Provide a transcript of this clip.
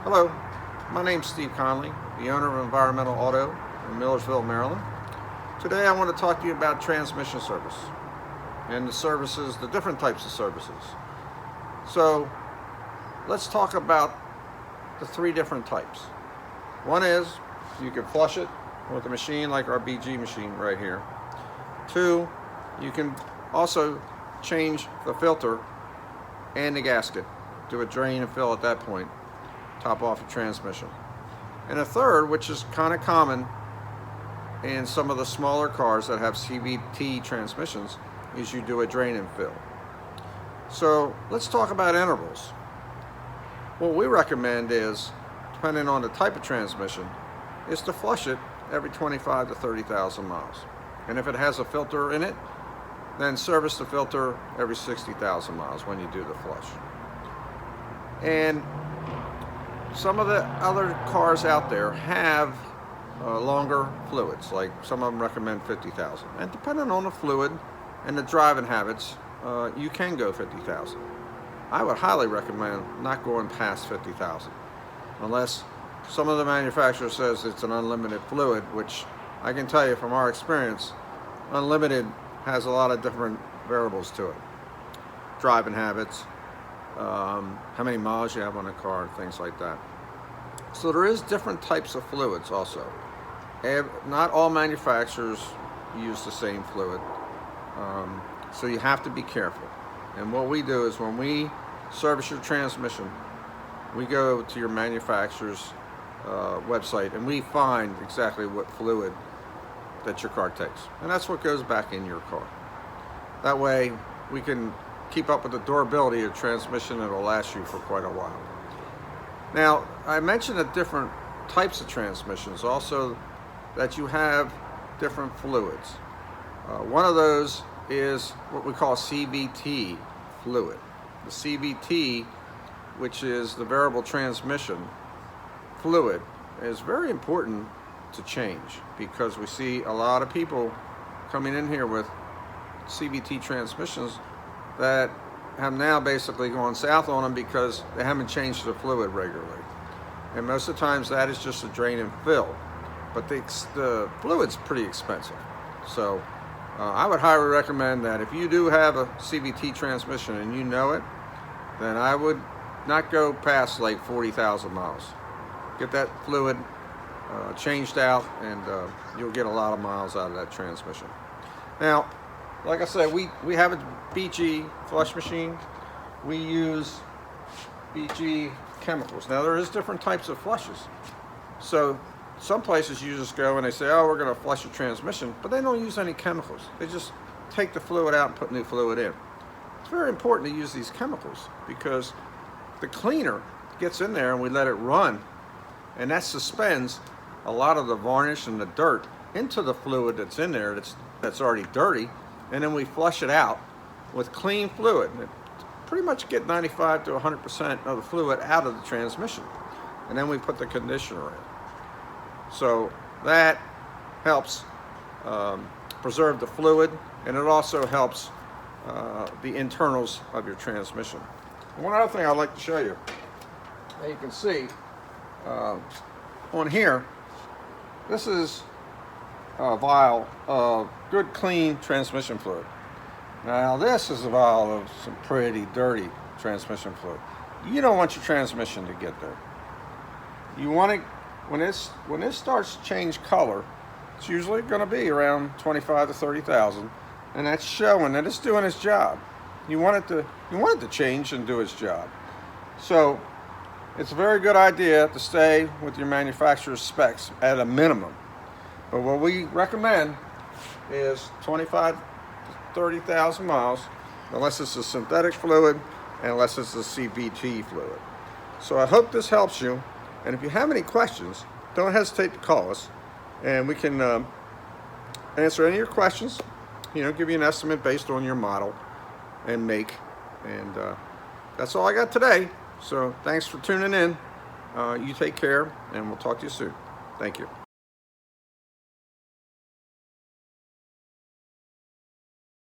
Hello, my name's Steve Conley, the owner of Environmental Auto in Millersville, Maryland. Today I want to talk to you about transmission service and the services, the different types of services. So let's talk about the three different types. One is you can flush it with a machine like our BG machine right here. Two, you can also change the filter and the gasket. Do a drain and fill at that point. Top off your transmission. And a third, which is kind of common in some of the smaller cars that have CVT transmissions, is you do a drain and fill. So let's talk about intervals. What we recommend is, depending on the type of transmission, is to flush it every 25 to 30,000 miles. And if it has a filter in it, then service the filter every 60,000 miles when you do the flush. And some of the other cars out there have longer fluids, like some of them recommend 50,000. And depending on the fluid and the driving habits, you can go 50,000. I would highly recommend not going past 50,000, unless some of the manufacturer says it's an unlimited fluid, which I can tell you from our experience, unlimited has a lot of different variables to it. Driving habits, how many miles you have on a car, things like that. So there is different types of fluids also. Not all manufacturers use the same fluid, so you have to be careful. And what we do is when we service your transmission, we go to your manufacturer's website and we find exactly what fluid that your car takes, and that's what goes back in your car. That way we can keep up with the durability of your transmission, and it'll last you for quite a while. Now, I mentioned the different types of transmissions, also that you have different fluids. One of those is what we call CVT fluid. The CVT, which is the variable transmission fluid, is very important to change, because we see a lot of people coming in here with CVT transmissions that have now basically gone south on them because they haven't changed the fluid regularly. And most of the times that is just a drain and fill. But the fluid's pretty expensive. So I would highly recommend that if you do have a CVT transmission and you know it, then I would not go past like 40,000 miles. Get that fluid changed out, and you'll get a lot of miles out of that transmission. Now, like I said, we have a BG flush machine. We use BG chemicals. Now, there is different types of flushes. So some places you just go and they say, oh, we're going to flush your transmission, but they don't use any chemicals. They just take the fluid out and put new fluid in. It's very important to use these chemicals, because the cleaner gets in there and we let it run, and that suspends a lot of the varnish and the dirt into the fluid that's in there that's already dirty. And then we flush it out with clean fluid. And pretty much get 95 to 100% of the fluid out of the transmission. And then we put the conditioner in. So that helps preserve the fluid, and it also helps the internals of your transmission. And one other thing I'd like to show you, that you can see on here, this is a vial of good clean transmission fluid. Now this is a vial of some pretty dirty transmission fluid. You don't want your transmission to get there. You want it, when this starts to change color, it's usually going to be around 25 to 30,000, and that's showing that it's doing its job. You want it to change and do its job. So it's a very good idea to stay with your manufacturer's specs at a minimum. But what we recommend is 25 to 30,000 miles, unless it's a synthetic fluid and unless it's a CVT fluid. So I hope this helps you. And if you have any questions, don't hesitate to call us, and we can answer any of your questions. Give you an estimate based on your model and make. And that's all I got today. So thanks for tuning in. You take care, and we'll talk to you soon. Thank you.